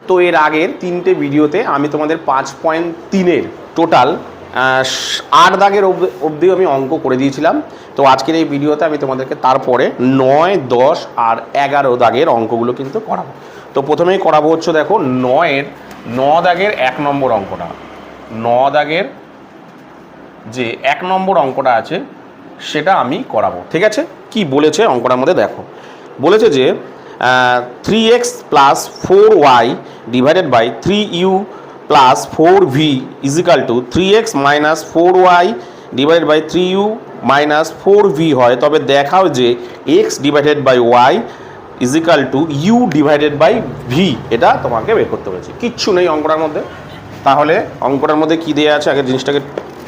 তো এর আগের 3টে ভিডিওতে আমি তোমাদের 5.3-এর টোটাল 8 দাগের অবধি আমি অঙ্ক করে দিয়েছিলাম। তো আজকের এই ভিডিওতে আমি তোমাদেরকে তারপরে 9, 10 আর 11 দাগের অঙ্কগুলো কিন্তু করাবো। তো প্রথমেই করাবো হচ্ছে দেখো 9 দাগের 1 নম্বর অঙ্কটা। 9 দাগের যে 1 নম্বর অঙ্কটা আছে সেটা আমি করাবো, ঠিক আছে? কি বলেছে অঙ্কটার মধ্যে দেখো, বলেছে যে 3x plus 4y divided by 3u plus 4v is equal to 3x minus 4y divided by 3u minus 4v হয়, তবে দেখাও যে x divided by y is equal to u divided by v। এটা তোমাকে বের করতে বলেছে, কিচ্ছু নেই অঙ্কটার মধ্যে। তাহলে অঙ্কটার মধ্যে কী দেওয়া আছে আগের জিনিসটাকে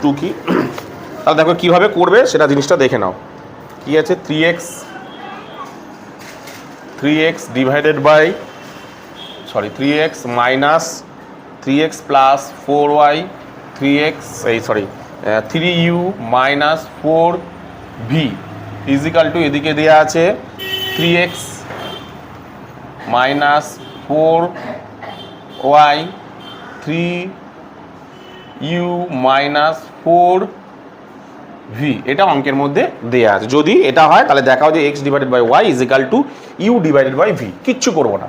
টুকি, তাহলে দেখো কীভাবে করবে সেটা জিনিসটা দেখে নাও। কী আছে 3x divided by 3x minus 3x plus 4y 3u minus 4v is equal to এদিকে দেওয়া আছে 3x minus 4y 3u minus 4v। এটা অঙ্কের মধ্যে দেওয়া আছে। যদি এটা হয় তাহলে দেখাও যে x divided by y is equal to u divided by v। কিচ্ছু করবো না,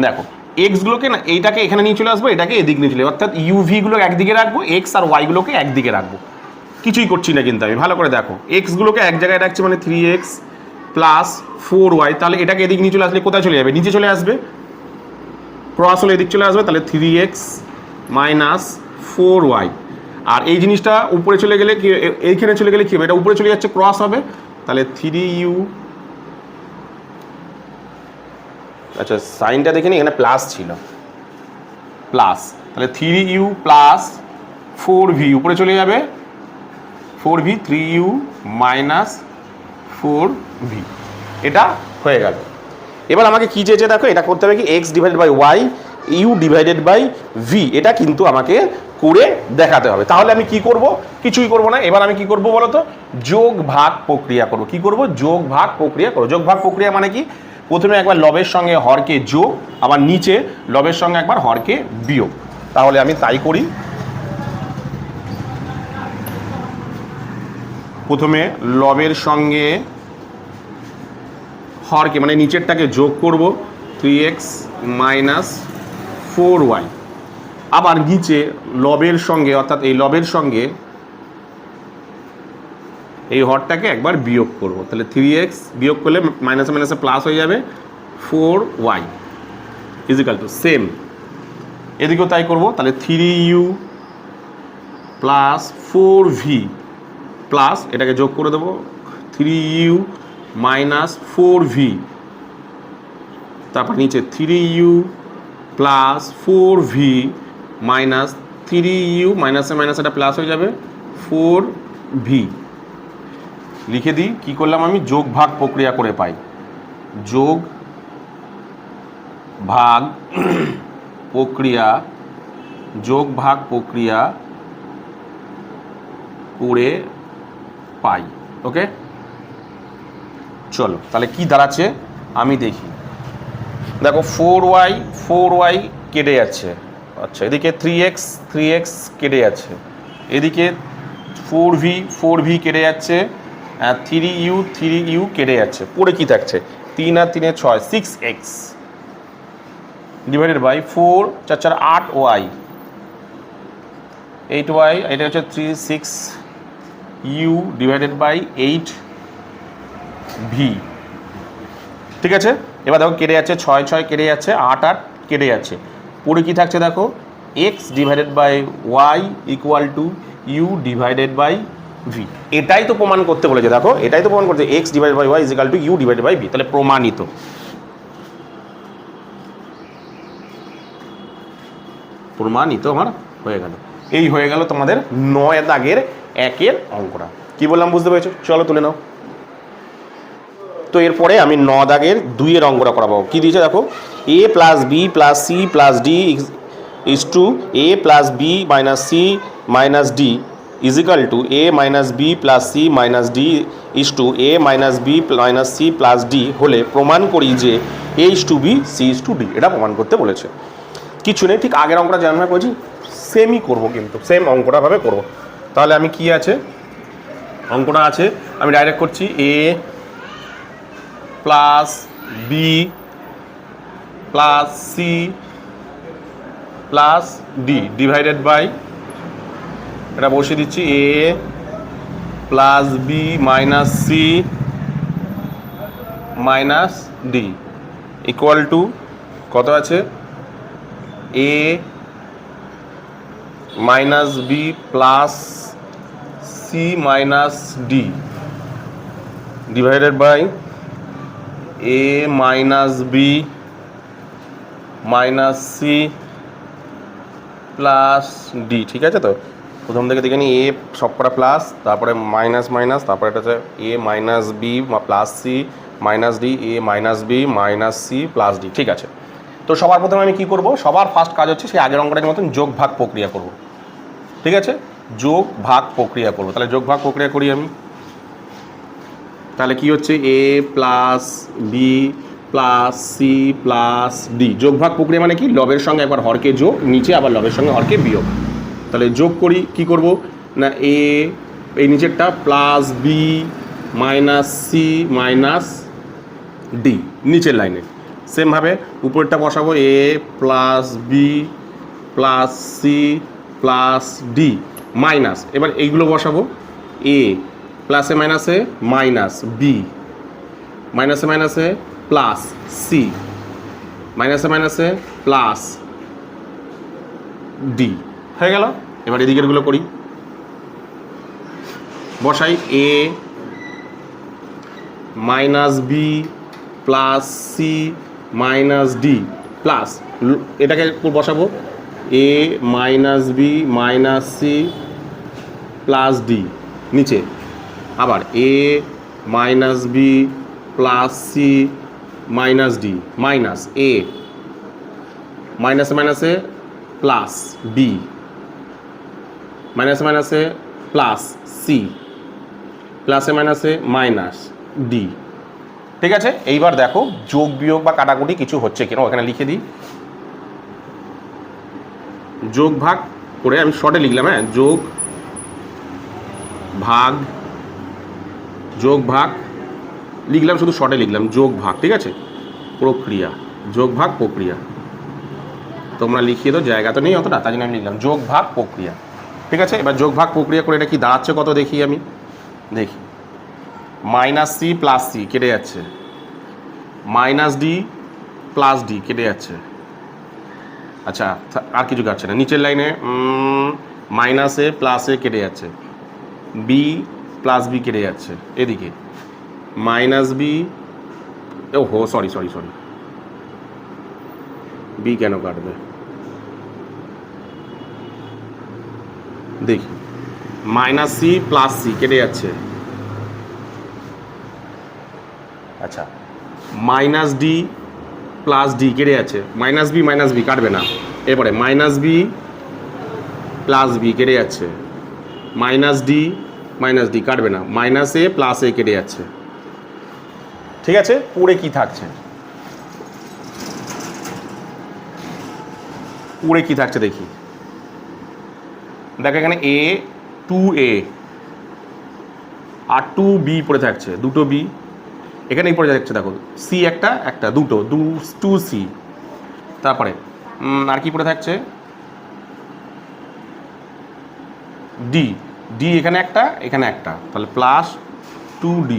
দেখো এক্সগুলোকে না এইটাকে এখানে নিয়ে চলে আসবো, এটাকে এদিকে নিয়ে চলে আসবো, অর্থাৎ ইউভিগুলো একদিকে রাখবো, এক্স আর ওয়াইগুলোকে একদিকে রাখবো। কিছুই করছি না কিন্তু আমি, ভালো করে দেখো এক্সগুলোকে এক জায়গায় রাখছি মানে 3x প্লাস 4y, তাহলে এটাকে এদিকে নিয়ে চলে আসলে কোথায় চলে যাবে? নিচে চলে আসবে, ক্রস হলে এদিক চলে আসবে, তাহলে 3x মাইনাস 4y। আর এই জিনিসটা উপরে চলে গেলে কি, এইখানে চলে গেলে কি হবে? এটা উপরে চলে যাচ্ছে, ক্রস হবে, তাহলে 3u, আচ্ছা সাইনটা দেখে নি, এখানে প্লাস ছিল, প্লাস, তাহলে 3u প্লাস 4v উপরে চলে যাবে 4v 3u মাইনাস 4v। এটা হয়ে গেল। এবার আমাকে কী চেয়েছে দেখো, এটা করতে হবে কি x divided by y u divided by v। এটা কিন্তু আমাকে করে দেখাতে হবে। তাহলে আমি কি করব? কিছুই করব না। এবার আমি কি করব বলো তো? যোগ ভাগ প্রক্রিয়া করব। কি করব? যোগ ভাগ প্রক্রিয়া করব। যোগ ভাগ প্রক্রিয়া মানে কি? প্রথমে একবার লবের সঙ্গে হরকে যোগ, আবার নিচে লবের সঙ্গে একবার হরকে বিয়োগ। তাহলে আমি তাই করি। প্রথমে লবের সঙ্গে হরকে মানে নিচেরটাকে যোগ করব 3x মাইনাস 4y, আবার নিচে লবের সঙ্গে অর্থাৎ এই লবের সঙ্গে এই হরটাকে একবার বিয়োগ করব, তাহলে 3x বিয়োগ করলে মাইনাসে মাইনাসে প্লাস হয়ে যাবে 4y is equal to same, এদিকেও তাই করব, তাহলে 3u প্লাস 4v প্লাস এটাকে যোগ করে দেবো 3u মাইনাস 4v, তারপর নিচে 3u plus 4v minus 3u মাইনাসে মাইনাস এটা প্লাস হয়ে যাবে 4v। লিখে দিই, কী করলাম আমি? যোগ ভাগ প্রক্রিয়া করে পাই, যোগ ভাগ প্রক্রিয়া, যোগ ভাগ প্রক্রিয়া করে পাই। ওকে, চলো তাহলে কি দাঁড়াচ্ছে আমি দেখি। দেখো 4y কেটে যাচ্ছে, আচ্ছা এদিকে 3x কেটে যাচ্ছে, এদিকে 4v কেটে যাচ্ছে, 3u কেটে যাচ্ছে, পড়ে কি থাকছে? 3 আর 3 6, 6x divided by 4 4 4 8y, 8y, এটা হচ্ছে 36u ডিভাইডেড বাই 8v। ঠিক আছে, এবার দেখো কেটে যাচ্ছে 6 6 কেটে যাচ্ছে, 8 8 কেটে যাচ্ছে, পরে কি থাকছে দেখো x divided by y equal to u divided by v। এটাই তো প্রমাণ করতে বলেছে, দেখো এটাই তো প্রমাণ করতে, x divided by y is equal to u divided by v। তাহলে প্রমাণিত। প্রমাণিত আমার হয়ে গেল। এই হয়ে গেল তোমাদের 9 দাগের 1-এর অঙ্কটা। কি বললাম বুঝতে পেরেছো? চলো তুলে নাও। তো এরপরে আমি 9 দাগের 2-এর অঙ্কটা করাবো। কি দিয়েছে দেখো, a plus B plus C plus d is to a plus B minus C minus d is equal to a minus B plus C minus d is to a minus B minus C plus d হলে প্রমাণ করি যে a is to B C is to d. এটা প্রমাণ করতে বলেছে। কিছু নেই, ঠিক আগের অঙ্কটা যেমন করেছি সেমই করব, কিন্তু সেম অঙ্কটা ভাবে করব। তাহলে আমি কি আছে অঙ্কটা আছে, আমি ডাইরেক্ট করছি A plus B plus C plus D divided by, এটা বসিয়ে দিচ্ছি A plus B minus C minus D equal to কত আছে, A minus B plus C minus D divided by A minus B minus C plus D. ঠিক আছে, তো প্রথম থেকে দেখে নিই, এ সবকটা প্লাস, তারপরে মাইনাস মাইনাস, তারপরে এটা হচ্ছে A minus B plus C minus D, A minus B minus C plus D. ঠিক আছে, তো সবার প্রথমে আমি কি করব, সবার ফার্স্ট কাজ হচ্ছে সেই আগের অঙ্কটার মতন যোগ ভাগ প্রক্রিয়া করব। ঠিক আছে, যোগ ভাগ প্রক্রিয়া করব। তাহলে যোগ ভাগ প্রক্রিয়া করি আমি। তাহলে কি হচ্ছে, A plus B plus C plus D. যোগ ভাগ প্রক্রিয়া মানে কি, লবের সঙ্গে একবার হরকে যোগ, নিচে আবার লবের সঙ্গে হরকে বিয়োগ। তাহলে যোগ করি, কি করব না, এ এই নিচেরটা plus B minus C minus D নিচের লাইনে, সেমভাবে উপরেরটা বসাবো A plus B plus C plus D minus, এবার এইগুলো বসাবো এ প্লাসে মাইনাসে মাইনাস বি মাইনাসে মাইনাসে প্লাস সি মাইনাসে মাইনাসে প্লাস ডি হয়ে গেল। এবার এদিকেরগুলো করি, বসাই A minus B plus C minus D plus, এটাকে বসাবো A minus B minus C plus D নিচে, আবার A minus B plus C minus D minus A মাইনাসে মাইনাসে প্লাস বি মাইনাসে মাইনাসে প্লাস সি প্লাসে মাইনাসে মাইনাস ডি। ঠিক আছে, এইবার দেখো যোগ বিয়োগ বা কাটাকুটি কিছু হচ্ছে কিনা, এখানে লিখে দিই। যোগ ভাগ করে আমি শর্টে লিখলাম, হ্যাঁ, যোগ ভাগ যোগ ভাগ লিখলাম, শুধু শর্টে লিখলাম যোগ ভাগ। ঠিক আছে, প্রক্রিয়া, যোগ ভাগ প্রক্রিয়া, তোমরা লিখিয়ে দাও, জায়গা তো নেই অতটা, তাই জন্য আমি লিখলাম যোগ ভাগ প্রক্রিয়া। ঠিক আছে, এবার যোগ ভাগ প্রক্রিয়া করে এটা কি দাঁড়াচ্ছে কত দেখি, আমি দেখি মাইনাস সি প্লাস সি কেটে যাচ্ছে, মাইনাস ডি প্লাস ডি কেটে যাচ্ছে। আচ্ছা, আর কিছু কাটছে না, নিচের লাইনে মাইনাস এ প্লাস এ কেটে যাচ্ছে, বি প্লাস বি কেটে যাচ্ছে, এদিকে মাইনাস বি, ও হো সরি সরি সরি, বি কেন কাটবে দেখি, মাইনাস সি প্লাস সি কেটে যাচ্ছে। আচ্ছা, মাইনাস ডি প্লাস ডি কেটে যাচ্ছে, মাইনাস বি কাটবে না। এরপরে মাইনাস বি প্লাস বি কেটে যাচ্ছে, মাইনাস ডি কাটবে না, মাইনাস এ প্লাস এ কেটে যাচ্ছে। ঠিক আছে, পুরে কি থাকছে, পুরে কি থাকছে দেখি, দেখো এখানে এ 2a আর 2b পড়ে থাকছে, দুটো বি এখানেই পড়ে যাচ্ছে, দেখো সি একটা একটা দুটো 2c, তারপরে আর কি পড়ে থাকছে, ডি এখানে একটা, তাহলে প্লাস 2d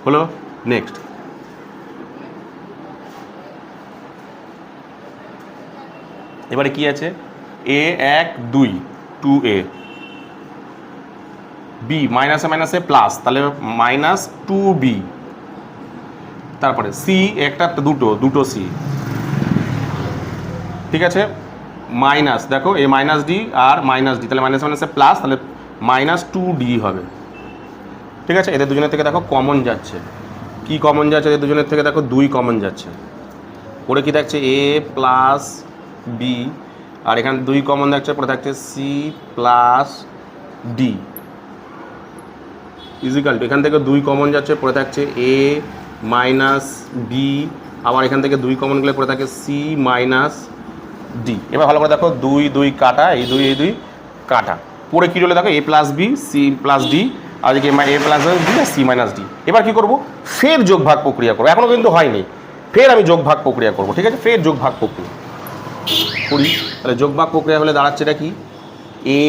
হলো। নেক্সট এবারে কি আছে, এ 1 2 2a, বি মাইনাসে মাইনাসে প্লাস, তাহলে মাইনাস 2b, তারপরে সি একটা দুটো সি। ঠিক আছে, মাইনাস, দেখো এ মাইনাস ডি আর মাইনাস ডি, তাহলে মাইনাস মাইনাসে প্লাস, তাহলে মাইনাস 2d হবে। ঠিক আছে, এদের দুজনের থেকে দেখো কমন যাচ্ছে, কি কমন যাচ্ছে এদের দুজনের থেকে, দেখো 2 কমন যাচ্ছে, পরে কি থাকছে এ প্লাস বি, আর এখানে 2 কমন থাকছে, পরে থাকছে c plus d is equal to, এখান থেকে 2 কমন যাচ্ছে, পরে থাকছে এ মাইনাস বি, আবার এখান থেকে 2 কমন গেলে পরে থাকে সি মাইনাস ডি। এবার ভালো করে দেখো 2 2 কাটা, এই 2 এই 2 কাটা, পরে কী রইলো দেখো এ plus B C plus D, আর এদিকে এ প্লাস ডি আর সি মাইনাস ডি। এবার কী করবো, ফের যোগ ভাগ প্রক্রিয়া করবো, এখনও কিন্তু হয়নি, ফের আমি যোগ ভাগ প্রক্রিয়া করবো, ঠিক আছে, ফের যোগ ভাগ প্রক্রিয়া করি। তাহলে যোগ ভাগ প্রক্রিয়া হলে দাঁড়াচ্ছে এটা কি, A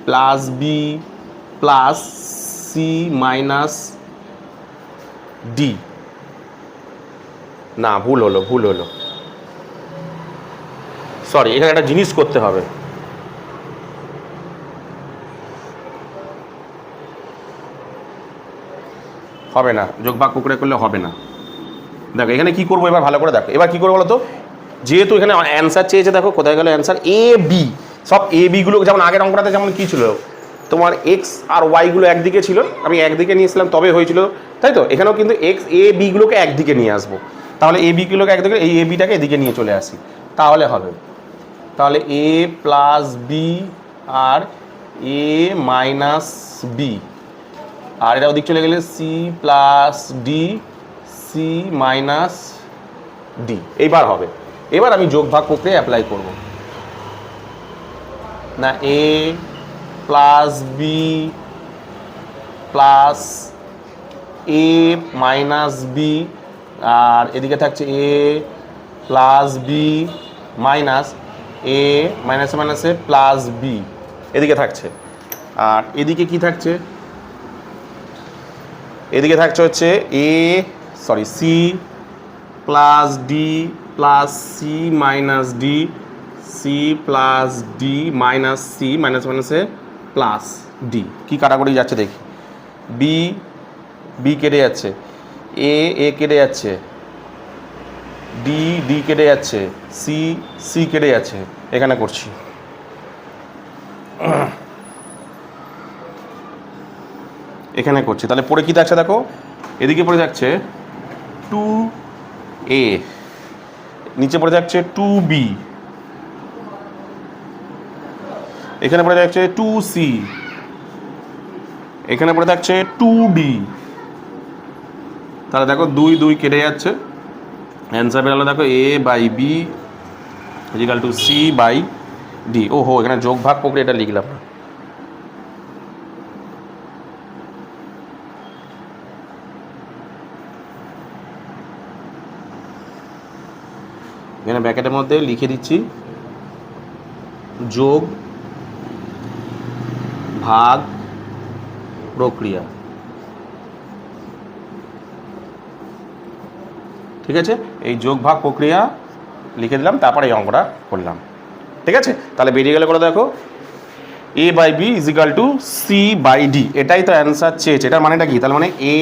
plus B plus C minus D. না, ভুল হলো, সরি, এখানে একটা জিনিস করতে হবে, হবে না, যোগ ভাগ প্রক্রিয়া করলে হবে না। দেখো এখানে কি করবো, এবার ভালো করে দেখো, এবার কি করবো বলো তো, যেহেতু এখানে অ্যান্সার চেয়েছে, দেখো কোথায় গেল অ্যান্সার, এ বি, সব এ বিগুলো যেমন আগের অঙ্কটাতে যেমন কী ছিল, তোমার এক্স আর ওয়াইগুলো একদিকে ছিল, আমি একদিকে নিয়েছিলাম তবে হয়েছিল, তাই তো এখানেও কিন্তু এক্স এ বিগুলোকে একদিকে নিয়ে আসবো, তাহলে এ বিগুলোকে একদিকে, এই এ বিটাকে এদিকে নিয়ে চলে আসি, তাহলে হবে, তাহলে এ প্লাস বি আর এ মাইনাস বি, আর এটা ওদিক চলে গেলে c plus d c minus d. এইবার হবে, এবার আমি যোগ ভাগ প্রক্রিয়া অ্যাপ্লাই করব, না এ প্লাস বি প্লাস এ মাইনাস বি, আর এদিকে থাকছে এ প্লাস বি মাইনাস এ মাইনাসে মাইনাসে প্লাস বি, এদিকে থাকছে, আর এদিকে কি থাকছে, এদিকে থাকছে হচ্ছে c plus d plus C minus d c plus D minus C minus মাইনাসে প্লাস ডি। কী কাটাকুটি যাচ্ছে দেখি, বি বি কেটে যাচ্ছে, এ কেটে যাচ্ছে, ডি কেটে যাচ্ছে, সি কেটে যাচ্ছে, এখানে করছি, এখানে করছি, তাহলে পরে কি থাকছে দেখো, এদিকে পড়ে যাচ্ছে 2a, নিচে পড়ে যাচ্ছে 2b, এখানে পড়ে যাচ্ছে 2c, এখানে পড়ে থাকছে 2d। তাহলে দেখো 2 2 কেটে যাচ্ছে, অ্যান্সার বেরোলো দেখো a by B is equal to C by d. ওহো, এখানে যোগ ভাগ প্রক্রিয়াটা লিখলাম না, এখানে ব্র্যাকেটের মধ্যে লিখে দিচ্ছি যোগ ভাগ প্রক্রিয়া, ঠিক আছে, এই যোগ ভাগ প্রক্রিয়া লিখে দিলাম, তারপরে এই অঙ্কটা করলাম, ঠিক আছে। তাহলে বেরিয়ে গেলে করে দেখো A by B is equal to C by D, এটাই তো অ্যান্সার চেয়েছে, এটার মানেটা কি, তাহলে মানে A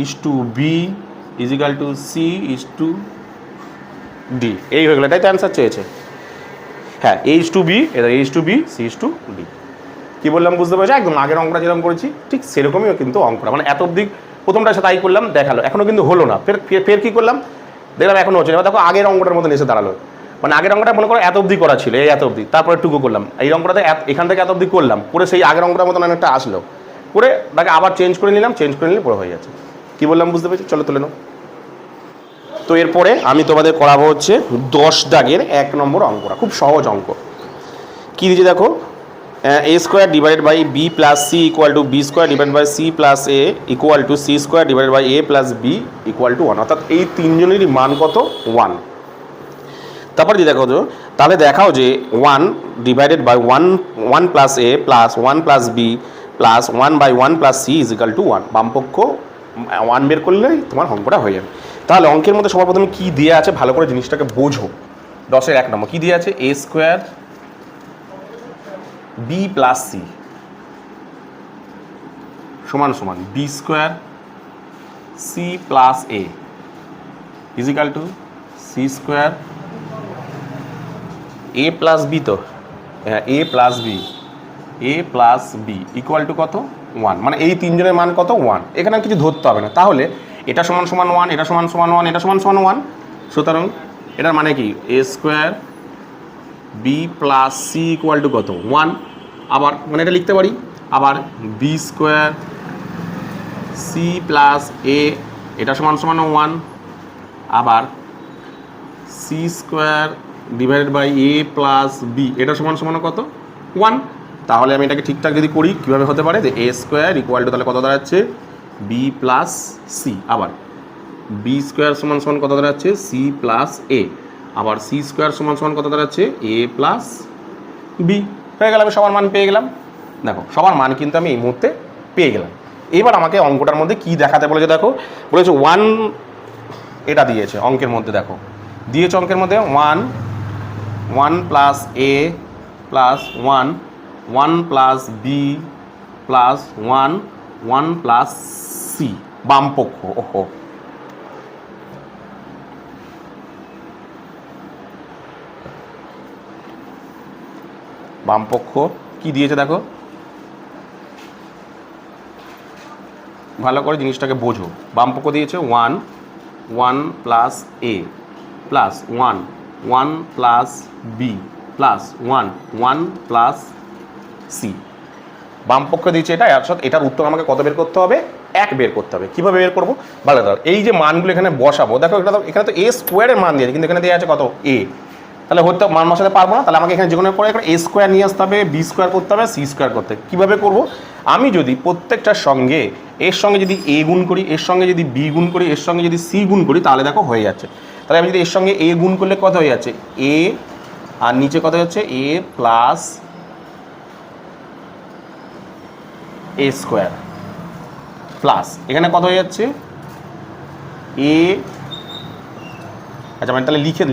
is to B is equal to C is to D, এই হয়ে গেলো, এটাই তো অ্যান্সার চেয়েছে। হ্যাঁ, এ ইজ টু বি, এটা A is to B, C is to D. কী বললাম বুঝতে পেরেছি, একদম আগের অঙ্কটা যেরকম করেছি ঠিক সেরকমই কিন্তু অঙ্কটা, মানে এত অবধি প্রথমটা এসে তাই করলাম, দেখালো, এখনও কিন্তু হলো না, ফের কী করলাম দেখলাম এখনও হচ্ছে, এবার দেখো আগের অঙ্কটার মতন এসে দাঁড়ালো, মানে আগের অঙ্কটা মনে করো এত অবধি করা ছিল, এই এত অবধি, তারপরে টুকু করলাম, এই অঙ্কটাতে এখান থেকে এত অবধি করলাম, করে সেই আগের অঙ্কটার মতন অনেকটা আসলো, করে তাকে আবার চেঞ্জ করে নিলাম, চেঞ্জ করে নিলে পুরো হয়ে যাচ্ছে। কী বললাম বুঝতে পেরেছি, চলো তুলে নাও। তো এরপরে আমি তোমাদের করাবো হচ্ছে 10 দাগের 1 নম্বর অঙ্কটা, খুব সহজ অঙ্ক। কী দিয়েছে দেখো, a square divided by B plus C equal to B square divided by C plus A equal to C square divided by A plus B equal to 1, অর্থাৎ এই তিনজনেরই মান কত 1। তারপরে যদি দেখো, তাহলে দেখাও যে 1 divided by 1 plus A plus 1 plus B plus 1 by 1 plus C is equal to 1, বামপক্ষ 1 বের করলেই তোমার অঙ্কটা হয়ে যাবে। তাহলে অঙ্কের মধ্যে সবার প্রথমে কী দেওয়া আছে ভালো করে জিনিসটাকে বোঝো। 10-এর 1 নম্বর কী দেওয়া আছে, এ স্কোয়ার বি প্লাস সি সমান সমান B square C plus A equal to C square A plus B, তো হ্যাঁ এ প্লাস বি ইকুয়াল টু কত 1, মানে এই তিনজনের মান কত 1, এখানে কিছু ধরতে হবে না। তাহলে এটা সমান সমান 1, এটা সমান সমান 1, এটা সমান সমান 1, সুতরাং এটার মানে কি A square B plus C equal to কত 1, আবার মানে এটা লিখতে পারি, আবার B square C plus A এটা সমান সমান 1, আবার C square divided by A plus B, এটা সমান সমান কত? 1। তাহলে আমি এটাকে ঠিকঠাক যদি করি কীভাবে হতে পারে, যে এ স্কোয়ার ইকুয়াল টু তাহলে কত দাঁড়াচ্ছে বি প্লাস সি, আবার বি স্কোয়ার সমান সমান কত দাঁড়াচ্ছে সি প্লাস এ, আবার সি স্কোয়ার সমান সমান কত দাঁড়াচ্ছে এ প্লাস বি। হয়ে গেল, আমি সবার মান পেয়ে গেলাম। দেখো সবার মান কিন্তু আমি এই মুহূর্তে পেয়ে গেলাম। এবার আমাকে অঙ্কটার মধ্যে কি দেখাতে বলেছে, দেখো বলেছে 1, এটা দিয়েছে অঙ্কের মধ্যে, দেখো দিয়েছে অঙ্কের মধ্যে 1 plus A plus 1 plus B plus 1 plus C, বাম পক্ষ। ওহো, বাম পক্ষ কি দিয়েছে দেখো, ভালো করে জিনিসটাকে বোঝো। বাম পক্ষ দিয়েছে 1 plus A plus 1 plus B plus 1 plus C, বাম পক্ষ দিয়েছে এটা। অর্থাৎ এটার উত্তর আমাকে কত বের করতে হবে? 1 বের করতে হবে। কীভাবে বের করবো? ভালো দাদা, এই যে মানগুলো এখানে বসাবো, দেখো এখানে তো এ স্কোয়ারের মান দিয়েছে, কিন্তু এখানে দেওয়া আছে কত এ, তাহলে হয়তো মান বসাতে পারবো না। তাহলে আমাকে এখানে যে কোনো করে এ স্কোয়ার নিয়ে আসতে হবে, বি স্কোয়ার করতে হবে, সি স্কোয়ার করতে হবে। কীভাবে করবো? আমি যদি প্রত্যেকটার সঙ্গে এর সঙ্গে যদি এ গুণ করি, এর সঙ্গে যদি বি গুণ করি, এর সঙ্গে যদি সি গুণ করি, তাহলে দেখো হয়ে যাচ্ছে। তাহলে আমি যদি এর সঙ্গে এ গুণ করলে কত হয়ে যাচ্ছে এ, আর নিচে কত হচ্ছে A plus A square plus এখানে কত হয়ে যাচ্ছে এ, আচ্ছা মানে তাহলে লিখে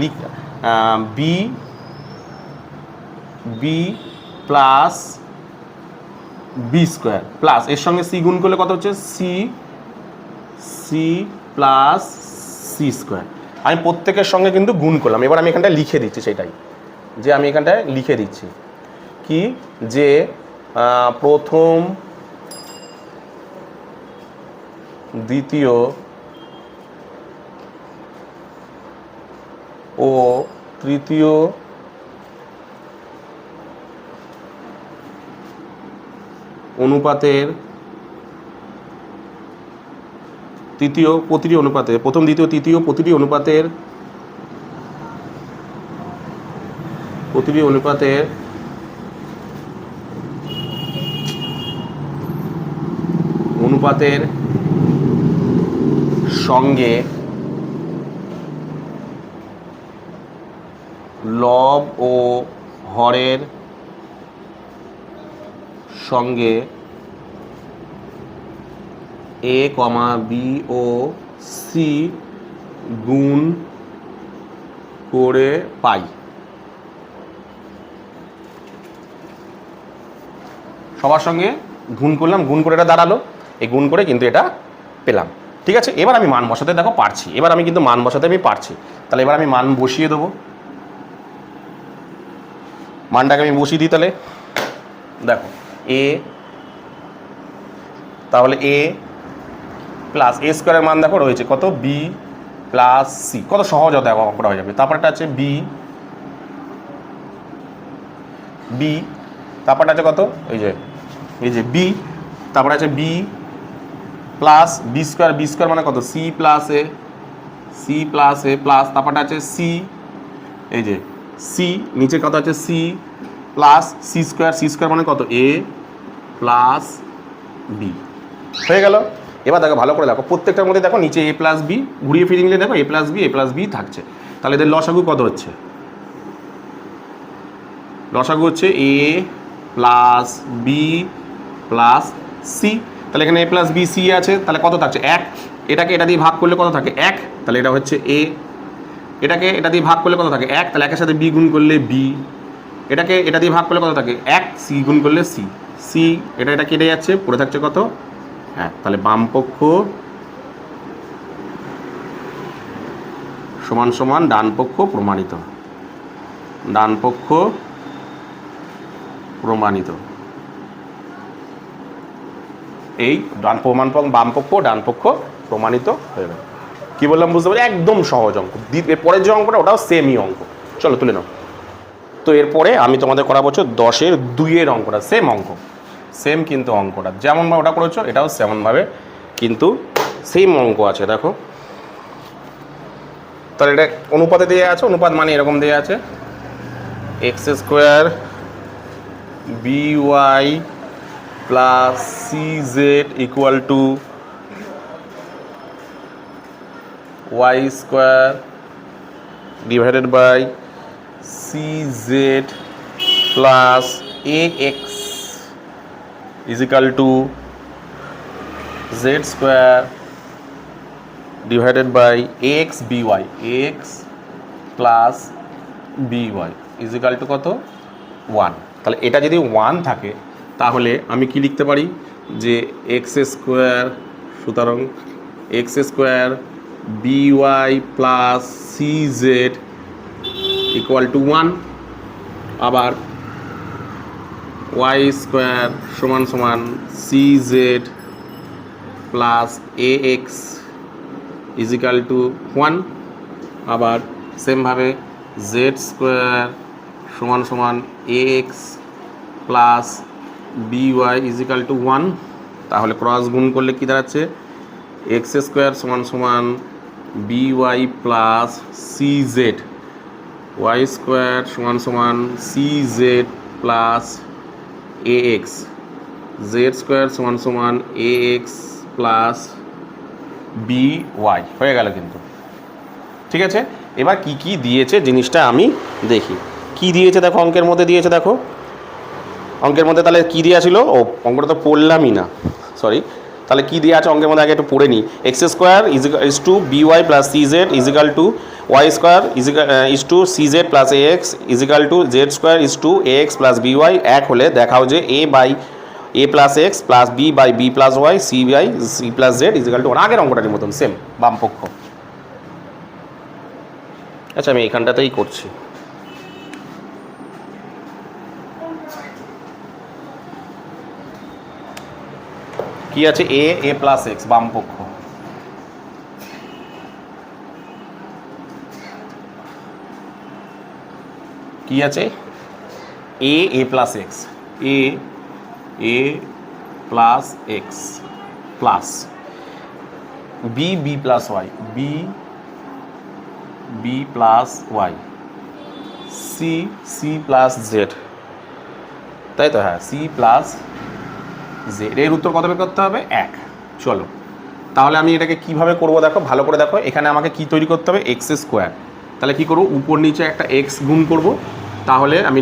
B plus B square plus এর সঙ্গে সি গুণ করলে কত হচ্ছে সি প্লাস সি স্কোয়ার। আমি প্রত্যেকের সঙ্গে কিন্তু গুণ করলাম। এবার আমি এখানটায় লিখে দিচ্ছি, সেটাই যে আমি এখানটায় লিখে দিচ্ছি কি, যে প্রথম দ্বিতীয় ও তৃতীয় অনুপাতের প্রতিটি অনুপাতে, প্রথম দ্বিতীয় তৃতীয় প্রতিটি অনুপাতের সঙ্গে লব ও হরের সঙ্গে এ কমা বি ও সি গুণ করে পাই। সবার সঙ্গে গুণ করলাম, গুণ করে এটা দাঁড়ালো, এই গুণ করে কিন্তু এটা পেলাম। ঠিক আছে, এবার আমি মান বসাতে দেখো পারছি, এবার আমি কিন্তু মান বসাতে আমি পারছি। তাহলে এবার আমি মান বসিয়ে দেবো, মানটাকে আমি বসিয়ে দিই। তাহলে দেখো এ, তাহলে এ প্লাস এ স্কোয়ারের মান দেখো রয়েছে কত বি প্লাস সি, কত সহজ হতে অঙ্কটা হয়ে যাবে। তারপরটা আছে বি, তারপরটা আছে কত এই যে বি, তারপরে আছে বি প্লাস বি স্কোয়ার মানে কত সি প্লাস এ প্লাস তারপরটা আছে সি, এই যে সি, নিচে কত আছে সি প্লাস সি স্কোয়ার মানে কত এ প্লাস বি। হয়ে গেল। এবার দেখো ভালো করে দেখো, প্রত্যেকটার মধ্যে দেখো নিচে এ প্লাস বি, ঘুরিয়ে ফিরিয়ে নিলে দেখো এ প্লাস বি থাকছে। তাহলে এদের লসাগু কত হচ্ছে? লসাগু হচ্ছে A plus B plus C. তাহলে এখানে এ প্লাস বি সি আছে, তাহলে কত থাকছে 1। এটাকে এটা দিয়ে ভাগ করলে কত থাকে 1, তাহলে এটা হচ্ছে এ। এটাকে এটা দিয়ে ভাগ করলে কত থাকে 1, তাহলে 1-এর সাথে বি গুণ করলে বি। এটাকে এটা দিয়ে ভাগ করলে কত থাকে 1, সি গুণ করলে সি। এটা কেটে যাচ্ছে, পড়ে থাকছে কত হ্যাঁ। তাহলে বাম পক্ষ সমান সমান ডান পক্ষ প্রমাণিত, এই বাম পক্ষ ডান পক্ষ প্রমাণিত হয়ে গেল। কি বললাম বুঝতে পারি? একদম সহজ অঙ্ক। এরপরের যে অঙ্কটা ওটাও সেমই অঙ্ক, চলো তুলে নাও। তো এরপরে আমি তোমাদের করাবো 10-এর 2-এর অঙ্কটা, সেম অঙ্ক, সেম কিন্তু অঙ্কটা যেমনভাবে ওটা করেছো এটাও সেমনভাবে কিন্তু সেম অঙ্ক আছে। দেখো তাহলে এটা অনুপাতে দেওয়া আছে, অনুপাত মানে এরকম দেওয়া আছে X square B Y plus C Z equal to Y square divided by C Z plus A X is equal to Z square divided by X B Y X plus B Y is equal to কত 1। তাহলে এটা যদি 1 থাকে তাহলে আমি কি লিখতে পারি যে এক্স স্কোয়ার, সুতরাং X square B Y plus C Z equal to 1, আবার ওয়াই স্কোয়ার সমান সমান C Z plus A X is equal to 1, আবার সেমভাবে জেড স্কোয়ার সমান সমান A x plus B Y is equal to 1। তাহলে ক্রস গুণ করলে কী দাঁড়াচ্ছে এক্স স্কোয়ার সমান সমান B Y plus C Z, Y square সমান সমান C Z plus A X, Z square সমান সমান A x plus B Y হয়ে গেল কিন্তু। ঠিক আছে, এবার কি কি দিয়েছে জিনিসটা আমি দেখি। কি দিয়েছে দেখো, অঙ্কের মধ্যে দিয়েছে দেখো, অঙ্কের মধ্যে তাহলে কী দেওয়া ছিল, ও অঙ্কটা তো পড়লামই না, সরি। তাহলে কী দেওয়া আছে অঙ্কের মধ্যে আগে একটু পড়ে নিই। X square is to B Y plus C Z equal to Y square is to C Z plus A X is equal to Z square is to A x plus B Y. এক হলে দেখাও যে A by A plus X plus B by B plus Y C by C plus Z equal to 1। আগের অঙ্কটার মতন same, বাম পক্ষ। আচ্ছা, আমি এখানটাতেই করছি। কি আছে এ প্লাস এক্স বাম পক্ষ, কি আছে A plus X, A plus X plus B plus Y, B plus Y, C plus Z, তাই তো? হ্যাঁ, সি প্লাস জেড। এর উত্তর কত বের করতে হবে? 1। চলো তাহলে আমি এটাকে কিভাবে করব দেখো, ভালো করে দেখো। এখানে আমাকে কি তৈরি করতে হবে? X square. তাহলে কি করব? উপর নিচে একটা এক্স গুণ করব। তাহলে আমি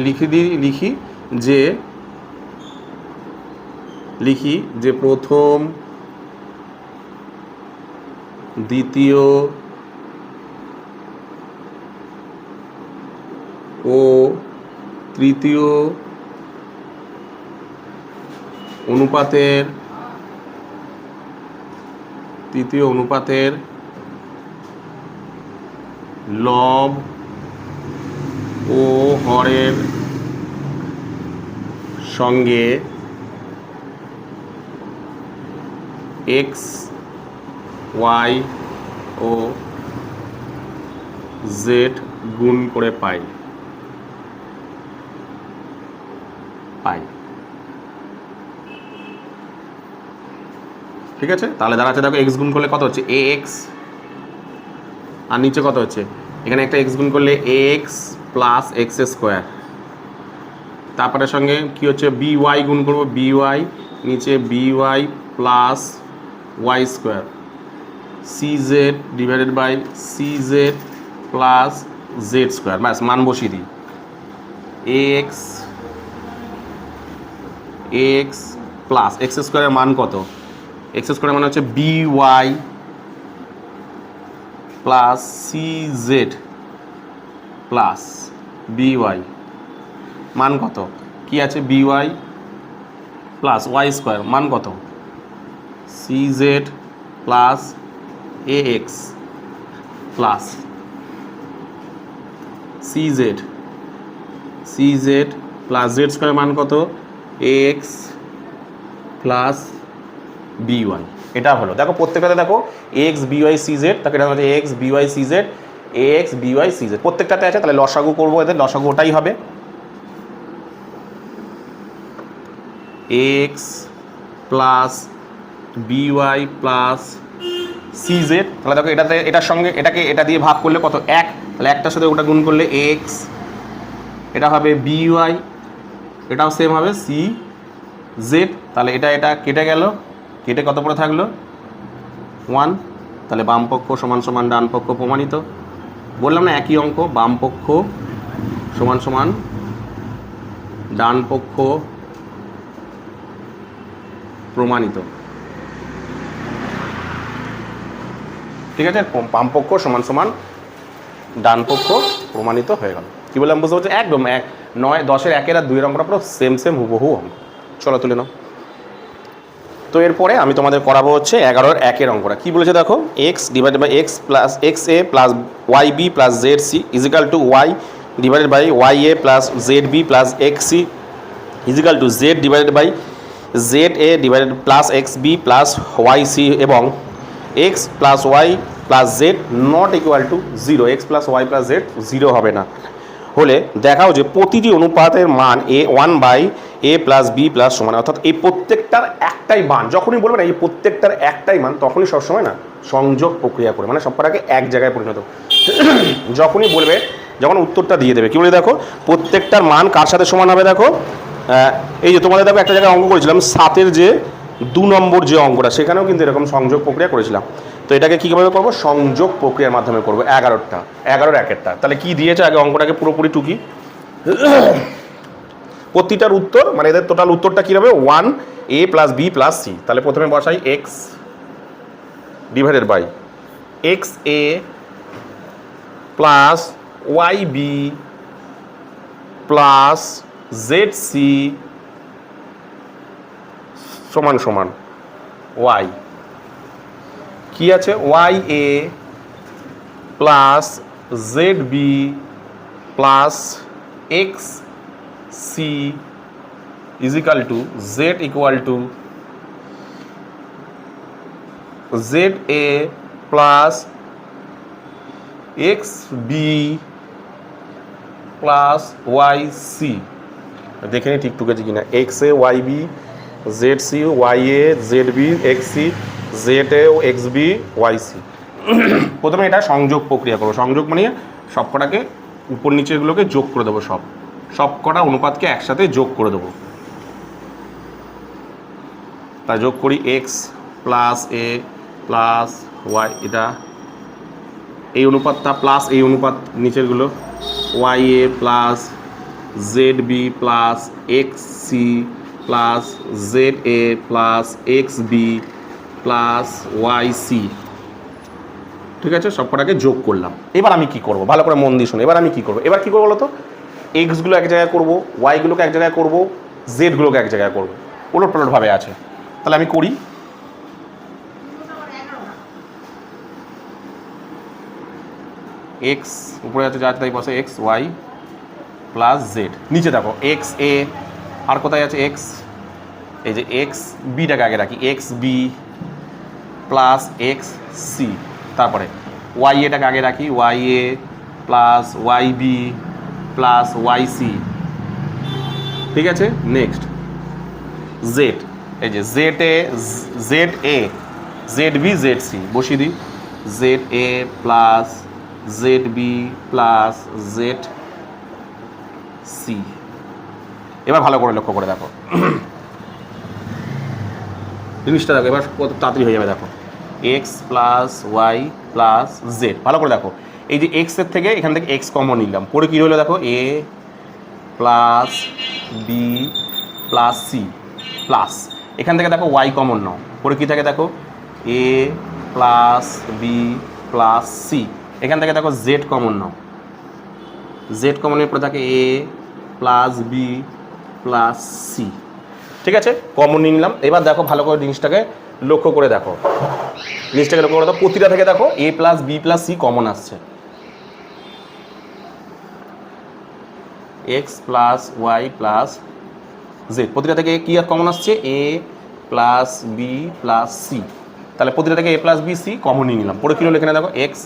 লিখি যে প্রথম, দ্বিতীয় ও তৃতীয় অনুপাতের লব ও হরের সঙ্গে এক্স ওয়াই ও জেড গুণ করে পাই। ঠিক আছে, তাহলে দাঁড়াচ্ছে দেখো এক্স গুণ করলে কত হচ্ছে? এ এক্স, আর নিচে কত হচ্ছে? এখানে একটা এক্স গুণ করলে A x plus X square. তারপরে সঙ্গে কি হচ্ছে? বি ওয়াই গুণ করবো, বি ওয়াই, নিচে B Y plus Y square, C Z divided by C Z plus Z square. ব্যাস, মান বসিয়ে দিই। এ এক্স প্লাস এক্স স্কোয়ারের মান কত? এক্স স্কোয়ারের মান হচ্ছে B Y plus C Z plus B Y, মান কত? কি আছে? B Y plus Y square, মান কত? C Z plus A x plus C Z plus Z square, মান কত? A x plus B Y. এটা হলো, দেখো প্রত্যেকটাতে দেখো এক্স বিওয়াই সি জেড, তাকে এটা হচ্ছে X B Y C Z, X B Y C Z প্রত্যেকটাতে আছে। তাহলে লসাগু করবো, এদের লসাগু ওটাই হবে X plus B Y plus C Z. তাহলে দেখো এটার সঙ্গে এটা দিয়ে ভাগ করলে কত? 1। তাহলে একটার সাথে ওটা গুণ করলে এক্স এটা হবে BY, এটাও সেম হবে CZ। তাহলে এটা কেটে গেল, কেটে কত পরে থাকলো 1। তাহলে বাম পক্ষ সমান সমান ডান পক্ষ প্রমাণিত। বললাম না একই অঙ্ক, বাম পক্ষ সমান সমান ডান পক্ষ প্রমাণিত। ঠিক আছে, বাম পক্ষ সমান সমান ডান পক্ষ প্রমাণিত হয়ে গেল। কি বললাম বুঝতে পারছি? একদম 9, 10-এর 1-এর আর 2-এর অঙ্কটা পুরো সেম হুবহু অঙ্ক। চলো তুলে নাও। তো এরপরে আমি তোমাদের করাবো হচ্ছে 11-এর 1-এর অঙ্কটা। কী বলেছে দেখো, x divided by x plus XA plus YB plus ZC is equal to Y divided by YA plus ZB plus XC is equal to Z divided by ZA divided plus XB plus YC এবং x plus Y plus Z not equal to 0। x plus Y plus Z 0 হবে না হলে দেখাও যে প্রতিটি অনুপাতের মান A1/A plus B plus সমান। অর্থাৎ এই প্রত্যেকটার একটাই মান, যখনই বলবে না এই প্রত্যেকটার একটাই মান, তখনই সবসময় না সংযোগ প্রক্রিয়া করে, মানে সবকটাকে এক জায়গায় পরিণত। যখনই বলবে, যখন উত্তরটা দিয়ে দেবে, কি বলে দেখো প্রত্যেকটার মান কার সাথে সমান হবে। দেখো এই যে তোমাদের দেখো একটা জায়গায় অঙ্ক করেছিলাম 7-এর যে 2 নম্বর যে অঙ্কটা, সেখানেও কিন্তু এরকম সংযোগ প্রক্রিয়া করেছিলাম। তো এটাকে কীভাবে করবো, সংযোগ প্রক্রিয়ার মাধ্যমে করবো 11-এর 1-এরটা। তাহলে কি দিয়েছে আগে অঙ্কটাকে পুরোপুরি টুকি। প্রতিটার উত্তর মানে এদের টোটাল উত্তরটা কী হবে 1A plus B plus C। তাহলে প্রথমে বসাই x divided by XA plus YB plus ZC সমান সমান Y। কি আছে YA plus ZB plus XC is equal to Z equal to ZA plus XB plus YC। দেখে নি ঠিক টুকেছে কিনা। XA YB ZC YA ZB XC ZA XB YC। প্রথমে এটা সংযোগ প্রক্রিয়া করবো। সংযোগ মানে সবকটাকে উপর নিচেগুলোকে যোগ করে দেবো, সবকটা অনুপাতকে একসাথে যোগ করে দেবো। তাই যোগ করি x plus A plus Y, এটা এই অনুপাতটা প্লাস এই অনুপাত নিচেরগুলো YA plus ZB plus XC plus ZA plus XB plus YC। ঠিক আছে, সবকটাকে যোগ করলাম। এবার আমি কি করব, ভালো করে মন দিয়ে শোনো। এবার আমি কি করব, এবার কি করবো বলো তো, এক্সগুলো এক জায়গায় করবো, ওয়াইগুলোকে এক জায়গায় করবো, জেডগুলোকে এক জায়গায় করবো, ওলট পালটভাবে আছে। তাহলে আমি করি। এক্স উপরে আছে, যা তাই বসে এক্স ওয়াই প্লাস জেড। নিচে দেখো এক্স এ, আর কোথায় আছে এক্স, এই যে এক্স বিটাকে আগে রাখি, X B plus X C. তারপরে ওয়াই এটাকে আগে রাখি, Y A plus Y B plus Y C. ঠিক আছে, নেক্সট জেড, এই যে Z A Z B Z C বসিয়ে দিই, Z A plus Z B plus Z C. এবার ভালো করে লক্ষ্য করে দেখো জিনিসটা, দেখো এবার কত তাড়াতাড়ি হয়ে যাবে। দেখো X plus Y plus Z, ভালো করে দেখো। এই যে এক্সের থেকে এখান থেকে এক্স কমন নিলাম, পরে কী হলো দেখো এ plus B plus C plus এখান থেকে দেখো ওয়াই কমন নাও, পরে কী থাকে দেখো এ প্লাস বি প্লাস সি। এখান থেকে দেখো জেড কমন নাও, জেড কমনের পরে থাকে এ প্লাস বি প্লাস সি। ঠিক আছে, কমন নিয়ে নিলাম। এবার দেখো ভালো করে জিনিসটাকে লক্ষ্য করে দেখো, জিনিসটাকে লক্ষ্য করে দেখো, প্রতিটা থেকে দেখো এ plus B plus C common আসছে, X plus Y plus Z প্রতিটা থেকে কি আর কমন আসছে A plus B plus C. তাহলে প্রতিটা থেকে A plus B C common নিয়ে নিলাম, পরে কী হলো এখানে দেখো এক্স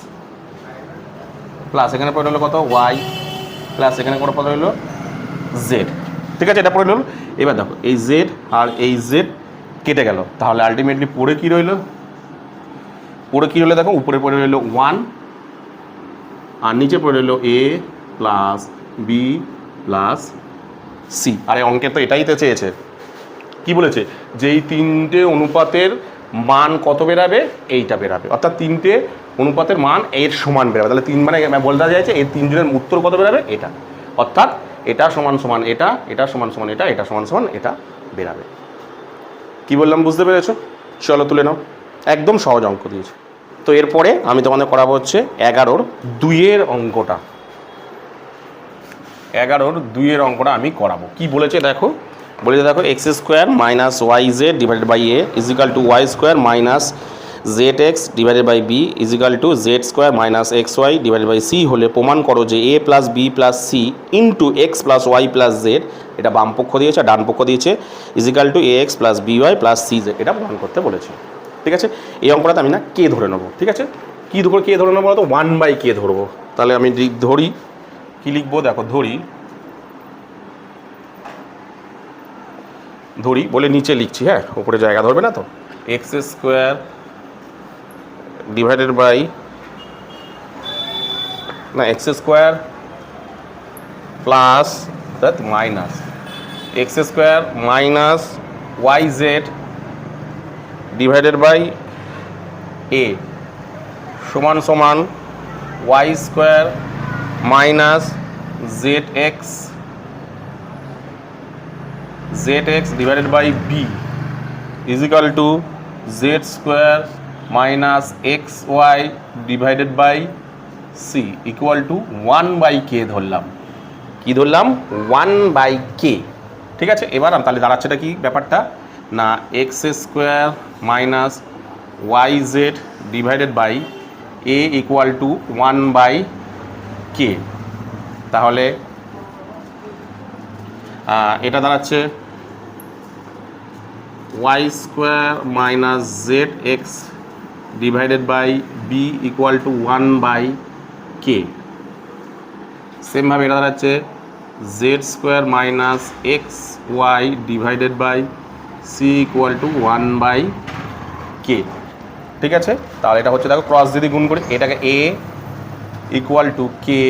প্লাস এখানে পরে হলো কত ওয়াই প্লাস এখানে পরে পরে হলো জেড। ঠিক আছে, এটা পরে হলো। এবার দেখো এই জেড আর এই জেড কেটে গেল, তাহলে আলটিমেটলি পরে কী রইলো, পরে কী হলো দেখো উপরে পরে রইলো ওয়ান আর নিচে পড়ে রইলো এ প্লাস বি প্লাস সি। আরে অঙ্কে তো এটাই তো চেয়েছে, কি বলেছে যে এই তিনটে অনুপাতের মান কত বেরাবে, এইটা বেরাবে, অর্থাৎ তিনটে অনুপাতের মান এর সমান বেরাবে। তাহলে তিন মানে বলতে যাচ্ছে এর তিনজনের উত্তর কত বেরাবে, এটা, অর্থাৎ এটা সমান সমান এটা, এটা সমান সমান এটা, এটা সমান সমান এটা বেরাবে। কি বললাম বুঝতে পেরেছো? চলো তুলে নাও, একদম সহজ অঙ্ক দিয়েছে। তো এরপরে আমি তোমাদের করাবো হচ্ছে 11-র 2-এর অঙ্কটা। 11-র 2-এর অঙ্কটা আমি করাবো। কি বলেছে দেখো, বলেছে দেখো x square minus Y Z divided by a equal to Y square minus Z x divided by B is equal to Z square minus x Y divided by c হলে প্রমাণ করো যে a plus B plus c into x plus Y plus z, এটা বাম পক্ষ দিয়েছে, ডান পক্ষ দিয়েছে, equal to A x plus B Y plus C z, এটা প্রমাণ করতে বলেছে। ঠিক আছে, এই অঙ্কটাতে আমি না কে ধরে নেবো। ঠিক আছে, কী ধরো কে ধরে নেবো তো 1/k ধরবো। তাহলে আমি ধরি, কি লিখবো দেখো, ধরি বলে নিচে লিখছি, হ্যাঁ উপরে জায়গা ধরবে না তো, এক্স স্কোয়ার ডিভাইডেড বাই না x square plus minus x square minus Y Z divided by a সমান সমান y square minus Z x divided by B is equal to Z square minus x Y divided by C equal to 1/k ধরলাম। কি ধরলাম? 1/k। ঠিক আছে, এবার তাহলে দাঁড়াচ্ছেটা কি ব্যাপারটা না, x square minus Y Z divided by A equal to 1/k। তাহলে এটা দাঁড়াচ্ছে Y square minus Z x divided by B equal to 1/k। সেমভাবে এটা দাঁড়াচ্ছে Z square minus x Y divided by C equal to 1/k। ঠিক আছে, তাহলে এটা হচ্ছে দেখো ক্রস যদি গুণ করি, এটাকে a equal to K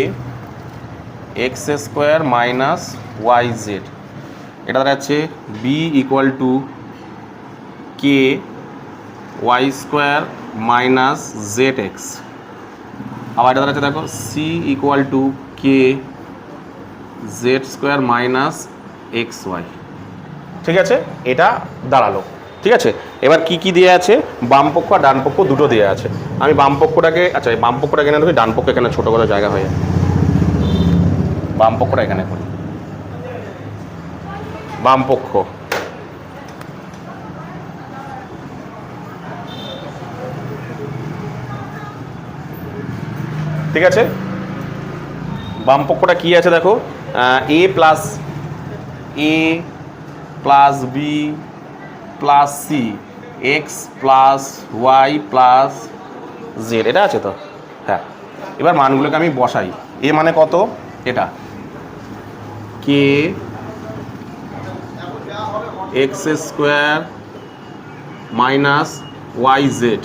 x square minus Y z, এটা দাঁড়াচ্ছে b equal to k y square minus Z x, আবার এটা দাঁড়াচ্ছে দেখো c equal to k z square minus x y. ঠিক আছে, এটা দাঁড়ালো। ঠিক আছে, এবার কি কি দেওয়া আছে, বাম পক্ষ আর ডান পক্ষ দুটো দেওয়া আছে। আমি বাম পক্ষটাকে, আচ্ছা বাম পক্ষটা এখানে ধরি, ডান পক্ষ এখানে ছোটো করে জায়গা হয়ে যায়, বাম পক্ষটা এখানে করি, বাম পক্ষ ঠিক আছে, বাম পক্ষটা কি আছে দেখো, এ plus B plus c x plus Y plus z, এটা আছে তো, হ্যাঁ। এবার মানগুলোকে আমি বসাই, এ মানে কত, এটা k x square minus Y Z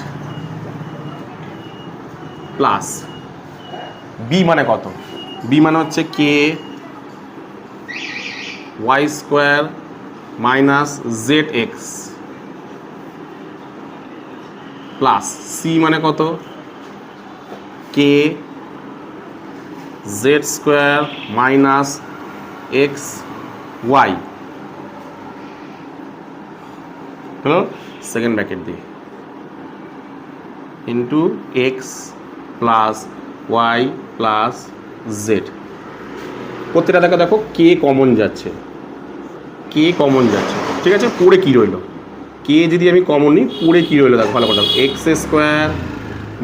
plus b মানে কত, বি মানে হচ্ছে k y square minus Z x plus c মানে কত, k z square minus x y, হলো সেকেন্ড ব্র্যাকেট দিয়ে into x plus Y plus z. প্রত্যেকটা দেখো দেখো কে কমন যাচ্ছে, কে কমন যাচ্ছে। ঠিক আছে, পড়ে কী রইলো, কে যদি আমি কমন নিই পড়ে কী রইলো দেখো ভালো কথা, x square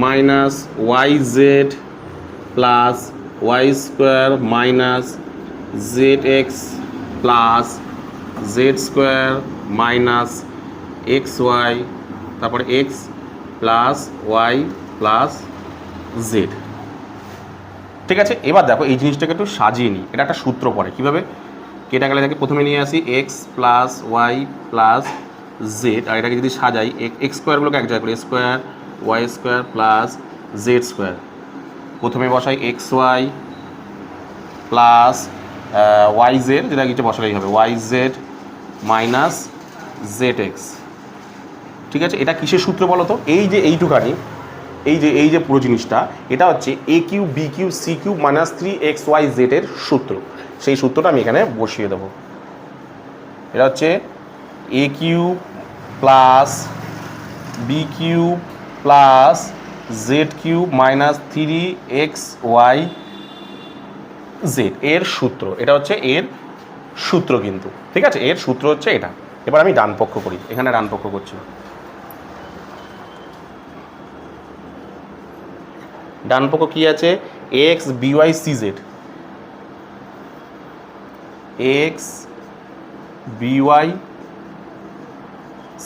minus Y Z plus Y square minus Z x plus Z square minus x y, তারপরে x plus Y plus z. ঠিক আছে, এবার দেখো এই জিনিসটাকে একটু সাজিয়ে নিই, এটা একটা সূত্র পড়ে কীভাবে, কেটে গেলে থেকে প্রথমে নিয়ে আসি x plus Y plus z, আর এটাকে যদি সাজাই এক্স স্কোয়ারগুলোকে এক জায়গায় করি, square y square plus Z square, প্রথমে বসাই x y plus y z, যেটা কিছু বসালেই হবে, y z minus Z x. ঠিক আছে, এটা কিসের সূত্র বলো তো? এই যে এইটুখানি, এই যে পুরো জিনিসটা, এটা হচ্ছে a cube b cube c cube minus 3xyz এর সূত্র। সেই সূত্রটা আমি এখানে বসিয়ে দেবো। এটা হচ্ছে a cube plus b cube plus z cube minus 3xyz এর সূত্র। এটা হচ্ছে এর সূত্র কিন্তু, ঠিক আছে, এর সূত্র হচ্ছে এটা। এবার আমি ডান পক্ষ করি, এখানে ডান পক্ষ করছি। ডান পক্ষ কি আছে? এক্স বিওয়াই সিজেড, এক্স বিওয়াই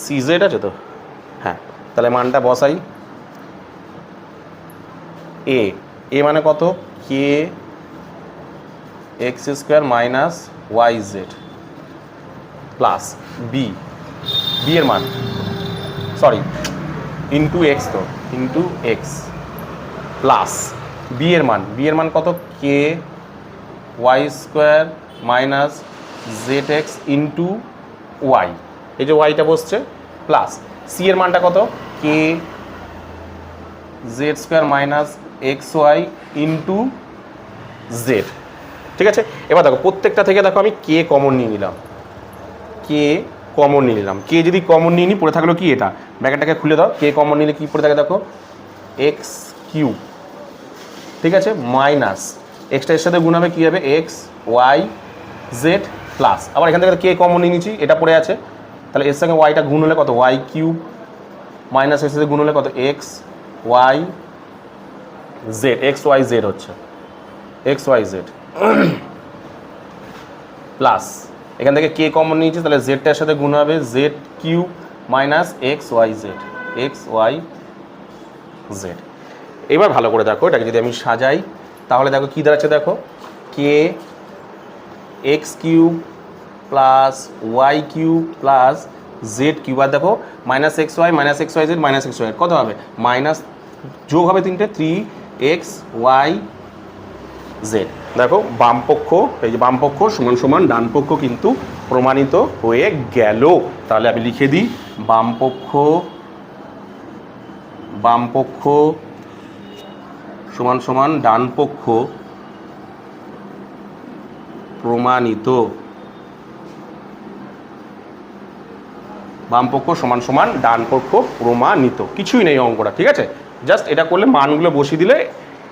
সিজেড আছে তো? হ্যাঁ, তাহলে মানটা বসাই। এ মানে কত? K x square minus Y Z plus b এর মান, সরি ইন্টু এক্স, তো ইন্টু এক্স প্লাস বি এর মান কত? K y square minus Z x into y, এই যে ওয়াইটা বসছে, প্লাস সি এর মানটা কত? K z square minus x y into z. ঠিক আছে, এবার দেখো প্রত্যেকটা থেকে দেখো আমি কে কমন নিয়ে নিলাম, কে কমন নিয়ে নিলাম। কে যদি কমন নিয়ে নিই, পড়ে থাকলো কি? এটা ব্র্যাকেটটাকে খুলে দাও। কে কমন নিলে কি পড়ে থাকে দেখো? এক্স কিউব, ঠিক আছে, মাইনাস এক্সটা এর সাথে গুণ হবে, কী হবে? এক্স ওয়াই জেড প্লাস, আবার এখান থেকে কে কমন নিয়ে নিচ্ছি, এটা পড়ে আছে, তাহলে এর সঙ্গে ওয়াইটা গুণ হলে কত? ওয়াই কিউব মাইনাস এর সাথে গুণ হলে কত? X Y Z, X Y Z হচ্ছে এক্স ওয়াই জেড প্লাস এখান থেকে কে কমন নিয়েছি, তাহলে জেডটার সাথে গুণ হবে Z cube minus x Y Z, X Y Z. এবার ভালো করে দেখো, এটাকে যদি আমি সাজাই তাহলে দেখো কী দাঁড়াচ্ছে, দেখো k x cube plus y cube plus z cube, আর দেখো minus x Y z minus x y কত হবে? মাইনাস, যোগ হবে তিনটে, 3xy জেড। দেখো বামপক্ষ, এই যে বামপক্ষ সমান সমান ডান পক্ষ কিন্তু প্রমাণিত হয়ে গেল। তাহলে আমি লিখে দিই, বামপক্ষ সমান সমান ডান পক্ষ প্রমাণিত, বামপক্ষ সমান সমান ডান পক্ষ প্রমাণিত। কিছুই নেই অঙ্কটা, ঠিক আছে, জাস্ট এটা করলে মানগুলো বসিয়ে দিলে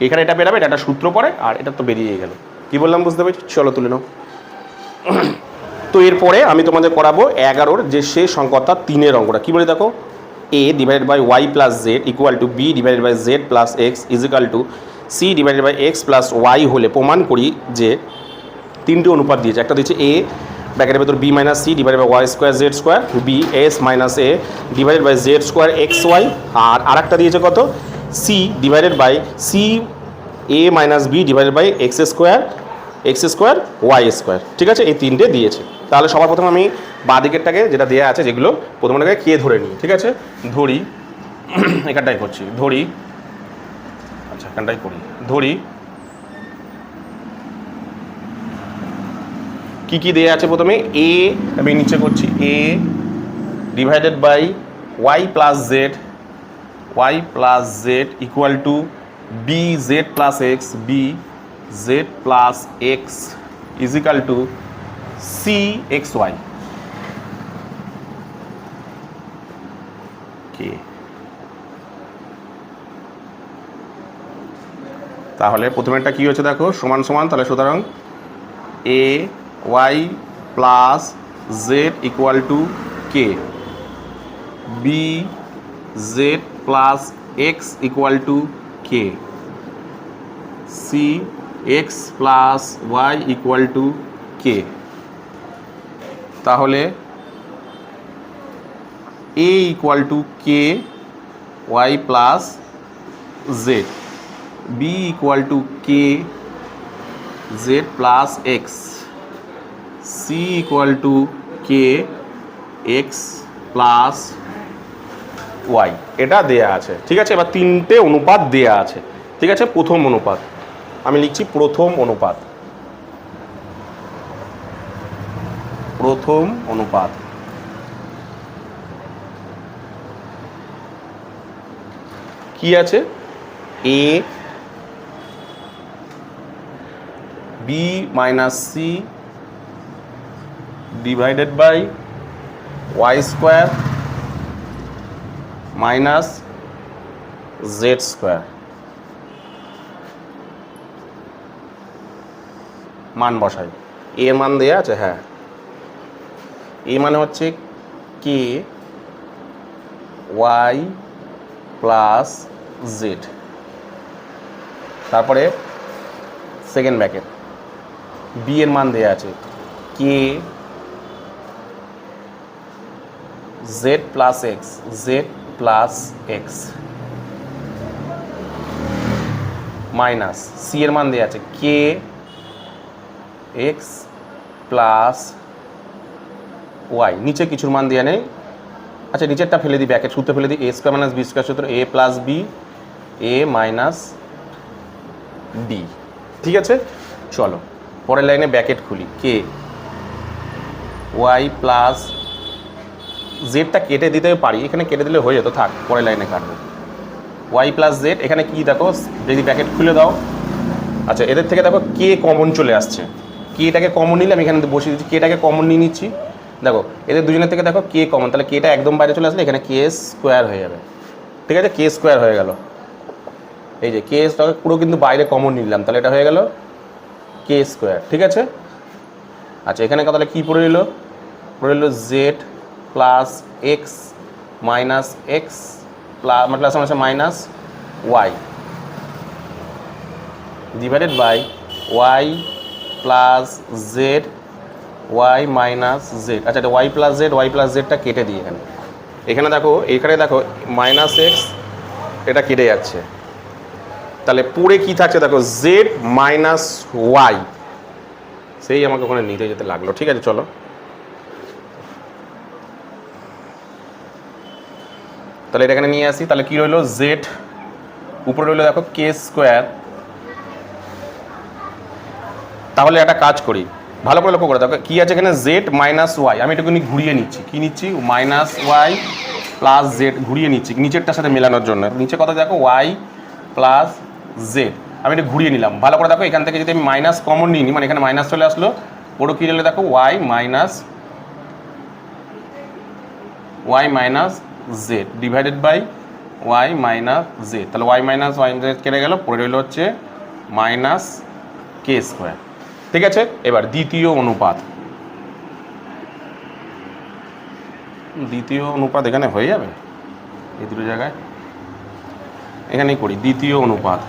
এখানে এটা বেরাবে, এটা একটা সূত্র পড়ে, আর এটা তো বেরিয়ে গেল। কি বললাম বুঝতে পেরেছি? চলো তুলে নাও। তো এরপরে আমি তোমাদের করাবো 11 যে শেষ সংখ্যাটা 3-এর অঙ্কটা। কী বলে দেখো? a divided by Y plus Z equal to B divided by Z plus x is equal to C divided by X plus Y হলে প্রমাণ করি যে 3টে অনুপাত দিয়েছে। একটা দিয়েছে এ ব্র্যাকেটের ভেতর b minus c divided by y square z square, b s minus a divided by z square x y, আর আরেকটা দিয়েছে কত? C divided by c a minus b divided by x square y square. ঠিক আছে, এই 3টে দিয়েছে। তাহলে সবার প্রথমে আমি বাঁদিকেরটাকে যেটা দেওয়া আছে, যেগুলো প্রথমটাকে কে ধরে নিই। ঠিক আছে, ধরি, এখানটাই করছি, ধরি, আচ্ছা এখানটাই করি, ধরি কি কি দেওয়া আছে। প্রথমে এ আমি নিচে করছি, a divided by Y plus Z equal to b z plus x, b z plus x is equal to c x y k. তাহলে প্রথমেরটা কী হচ্ছে দেখো, সমান সমান, তাহলে সুতরাং a y plus Z equal to k, b z plus x equal to k, c x plus y equal to k. তাহলে a equal to k y plus Z, b equal to k z plus X, C equal to K x plus Y, এটা দেয়া আছে। ঠিক আছে, এবার 3টে অনুপাত দেয়া আছে। ঠিক আছে, প্রথম অনুপাত আমি লিখছি, প্রথম অনুপাত প্রথম অনুপাত। কি আছে? A b minus c divided by y square minus z square. মান বসাই। এর মান দেয়া আছে, হ্যাঁ। এ মানে হচ্ছে কে ওয়াই প্লাস জেড, তারপরে সেকেন্ড ব্র্যাকেট। বি এর মান দেয়া আছে k z plus x, z plus x minus c এর মান দেয়া আছে কে এক্স প্লাস ওয়াই। নিচে কিছুর মান দেওয়া নেই। আচ্ছা, নিচেরটা ফেলে দিই, ব্র্যাকেট সূত্র ফেলে দিই। এ স্কোয়ার মাইনাস বি স্কোয়ার সূত্র a plus b, a minus b. ঠিক আছে, চলো পরের লাইনে ব্র্যাকেট খুলি। কে ওয়াই প্লাস জেডটা কেটে দিতে পারি, এখানে কেটে দিলে হয়ে যেত, থাক পরের লাইনে কাটবো। ওয়াই প্লাস জেড, এখানে কি দেখো, যদি ব্র্যাকেট খুলে দাও। আচ্ছা, এদের থেকে দেখো কে কমন চলে আসছে। কেটাকে কমন নিলে আমি এখানে বসিয়ে দিচ্ছি, কেটাকে কমন নিয়ে নিচ্ছি। দেখো এদের দুজনের থেকে দেখো কে কমন, তাহলে কেটা একদম বাইরে চলে আসলে এখানে কে স্কোয়ার হয়ে যাবে। ঠিক আছে, কে স্কোয়ার হয়ে গেল। এই যে কে স্কোয়ার পুরো কিন্তু বাইরে কমন নিলাম, তাহলে এটা হয়ে গেল কে স্কোয়ার। ঠিক আছে, আচ্ছা এখানে তাহলে কী পড়ে রইল? পড়ে রইল Z plus x minus X plus minus Y divided by Y plus Z Y minus Z. আচ্ছা, এটা ওয়াই প্লাস জেডটা কেটে দিই এখানে। এখানে দেখো, এখানে দেখো মাইনাস এক্স, এটা কেটে যাচ্ছে, তাহলে পড়ে কি থাকছে দেখো জেড মাইনাস ওয়াই। সেই আমাকে ওখানে নিতে যেতে লাগলো। ঠিক আছে, চলো তাহলে এটা এখানে নিয়ে আসি। তাহলে কি রইলো? জেড উপরে রইলো দেখো কে স্কোয়ার। তাহলে একটা কাজ করি, ভালো করে লক্ষ্য করে দেখো কি আছে এখানে, জেড মাইনাস ওয়াই। আমি এটাকে ঘুরিয়ে নিচ্ছি। কি নিচ্ছি? মাইনাস ওয়াই প্লাস জেড ঘুরিয়ে নিচ্ছি নিচেরটার সাথে মেলানোর জন্য। নিচে কত দেখো ওয়াই প্লাস জেড, আমি এটা ঘুরিয়ে নিলাম। ভালো করে দেখো, এখান থেকে যদি আমি মাইনাস কমন নিই, মানে এখানে মাইনাস চলে আসলো, পুরো কি রইলো দেখো Y minus Z divided by Y minus Z. তাহলে ওয়াই মাইনাস জেড কেটে গেল, পড়ে রইল হচ্ছে মাইনাস কে স্কোয়ার। ঠিক আছে, এবার দ্বিতীয় অনুপাত। দ্বিতীয় অনুপাত এখানে হয়ে যাবে, এই দুটো জায়গায় এখানেই করি। দ্বিতীয় অনুপাত,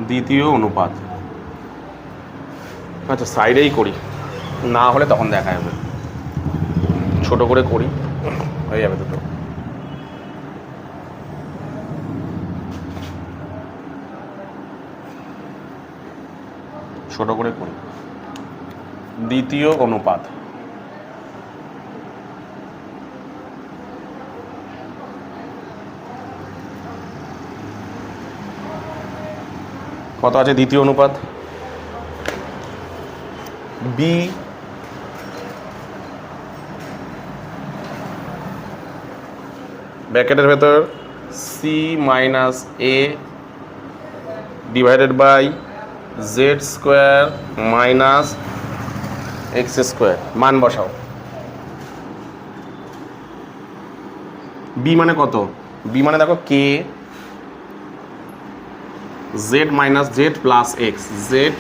দ্বিতীয় অনুপাত। আচ্ছা সাইডেই করি, না হলে তখন দেখা যাবে। ছোট করে করি, হয়ে যাবে দুটো। ছোট করে করি। দ্বিতীয় অনুপাত, কত আছে দ্বিতীয় অনুপাত? বি ব্র্যাকেটের ভেতর c minus a divided by z square minus x square. মান বসাও। বি মানে কত? বি মানে দেখো k z minus z plus x, z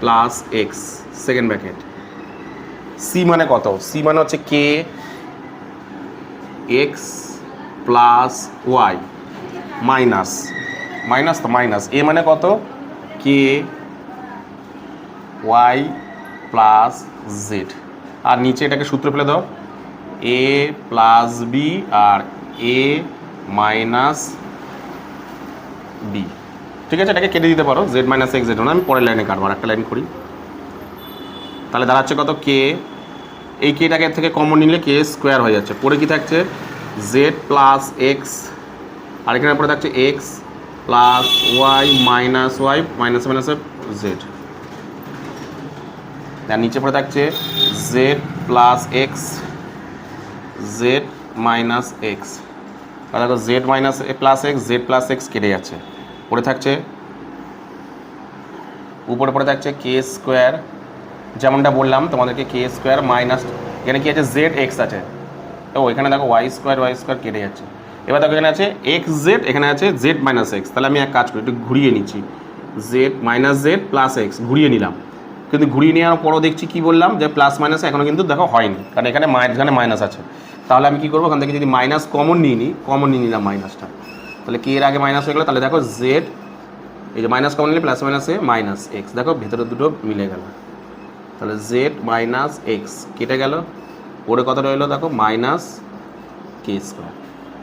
plus x second bracket. C মানে কত? সি মানে হচ্ছে k x plus y minus minus তো মাইনাস এ মানে কত? K y plus z. আর নিচে এটাকে সূত্র ফেলে দাও, এ প্লাস বি আর এ মাইনাস বি। ঠিক আছে, এটাকে কেটে দিতে পারো, জেড মাইনাস এক্স জেড। আমি পরের লাইনে কাটবো, আর একটা লাইন করি। তাহলে দাঁড়াচ্ছে কত? কে, এই কেটাকে থেকে কমন নিলে কে স্কোয়ার হয়ে যাচ্ছে। পরে কি থাকছে? জেড প্লাস এক্স, আর এখানে পরে থাকছে x plus y minus y minus মাইনাসে জেড, তার নিচে পড়ে থাকছে z plus x z minus x. দেখো z minus plus x z plus x কেটে যাচ্ছে, পড়ে থাকছে উপরে পড়ে থাকছে কে স্কোয়ার, যেমনটা বললাম তোমাদেরকে কে স্কোয়ার মাইনাস এখানে কি আছে জেড এক্স আছে, তো এখানে দেখো ওয়াই স্কোয়ার কেটে যাচ্ছে। এবার দেখো এখানে আছে এক্স জেড, এখানে আছে জেড মাইনাস এক্স, তাহলে আমি এক কাজ করি একটু ঘুরিয়ে নিচ্ছি, Z minus z plus x ঘুরিয়ে নিলাম, কিন্তু ঘুরিয়ে নেওয়ার পরও দেখছি কি বললাম যে প্লাস মাইনাস এখনও কিন্তু দেখো হয়নি, কারণ এখানে মাইনাস আছে। তাহলে আমি কী করবো, ওখান থেকে যদি মাইনাস কমন নিয়ে নিলাম মাইনাসটা, তাহলে কে এর আগে মাইনাস হয়ে গেলো, তাহলে দেখো জেড এই যে মাইনাস কমন নিলে প্লাস মাইনাসে মাইনাস এক্স, দেখো ভেতরে দুটো মিলে গেল, তাহলে জেড মাইনাস এক্স কেটে গেল, পরে কত রইলো দেখো মাইনাস কে স্কোয়ার,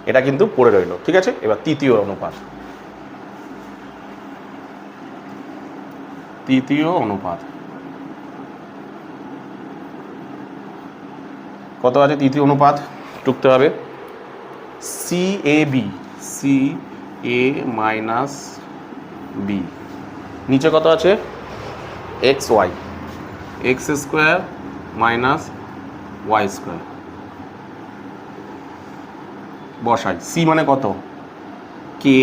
এটা কিন্তু পড়ে রইলো। ঠিক আছে, এবার তৃতীয় অনুপাত কত আছে, তৃতীয় অনুপাত টুকতে হবে সি এ মাইনাস বি, নিচে কত আছে x y x square minus y square, বসাই সি মানে কত k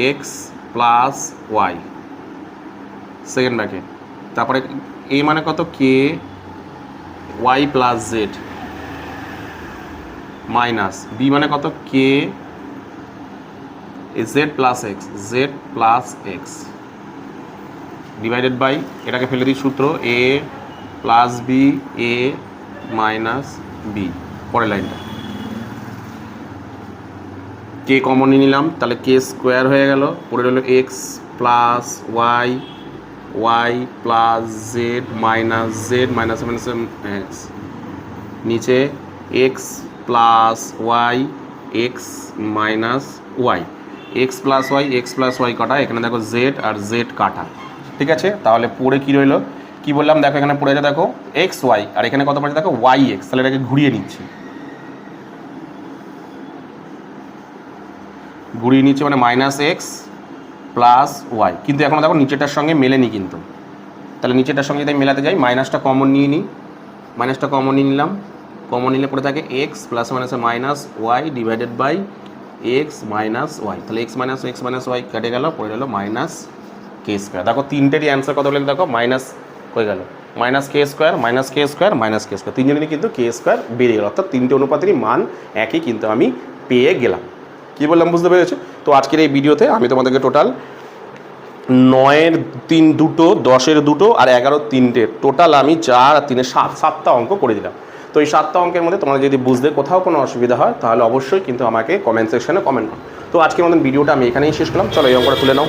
x plus y second bracket, তারপরে এ মানে কত k y plus z minus b মানে কত k z plus x divided by, এটাকে ফেলে দিই সূত্র a plus b a minus b, পরের লাইনটা কে কমন নিয়ে নিলাম, তাহলে কে স্কোয়ার হয়ে গেল, পরে রইল x plus Y plus z minus x, নিচে x plus y x minus y, x plus y কাটা, এখানে দেখো জেড আর জেড কাটা। ঠিক আছে, তাহলে পড়ে কী রইলো, কী বললাম দেখো এখানে পড়ে আছে দেখো এক্স ওয়াই, আর এখানে কত পড়েছে দেখো ওয়াই এক্স, তাহলে এটাকে ঘুরিয়ে নিচ্ছি মানে মাইনাস এক্স প্লাস ওয়াই, কিন্তু এখন দেখো নিচেটার সঙ্গে মেলেনি কিন্তু, তাহলে নিচেটার সঙ্গে যদি মেলাতে যাই মাইনাসটা কমন নিয়ে নিলাম, কমন নিলে পড়ে থাকে এক্স প্লাস মাইনাসে minus Y divided by X minus Y, তাহলে এক্স মাইনাস ওয়াই কেটে গেল, পড়ে গেল মাইনাস কে স্কোয়ার। দেখো তিনটেরই অ্যান্সার কত বলে দেখো মাইনাস হয়ে গেল, মাইনাস কে স্কোয়ার, তিনজনেরই কিন্তু কে স্কোয়ার বেরিয়ে গেল, অর্থাৎ তিনটে অনুপাতেরই মান একই কিন্তু আমি পেয়ে গেলাম। কী বললাম বুঝতে পেরেছো? তো আজকের এই ভিডিওতে আমি তোমাদেরকে টোটাল 9-এর 3 দুটো, 10-এর দুটো আর 11-র 3টে, টোটাল আমি 4 আর 3-এ 7টা অঙ্ক করে দিলাম। তো এই 7টা অঙ্কের মধ্যে তোমাদের যদি বুঝতে কোথাও কোনো অসুবিধা হয় তাহলে অবশ্যই কিন্তু আমাকে কমেন্ট সেকশনে কমেন্ট করো। তো আজকের মতন ভিডিওটা আমি এখানেই শেষ করলাম, চলো এই অঙ্কটা তুলে নাও।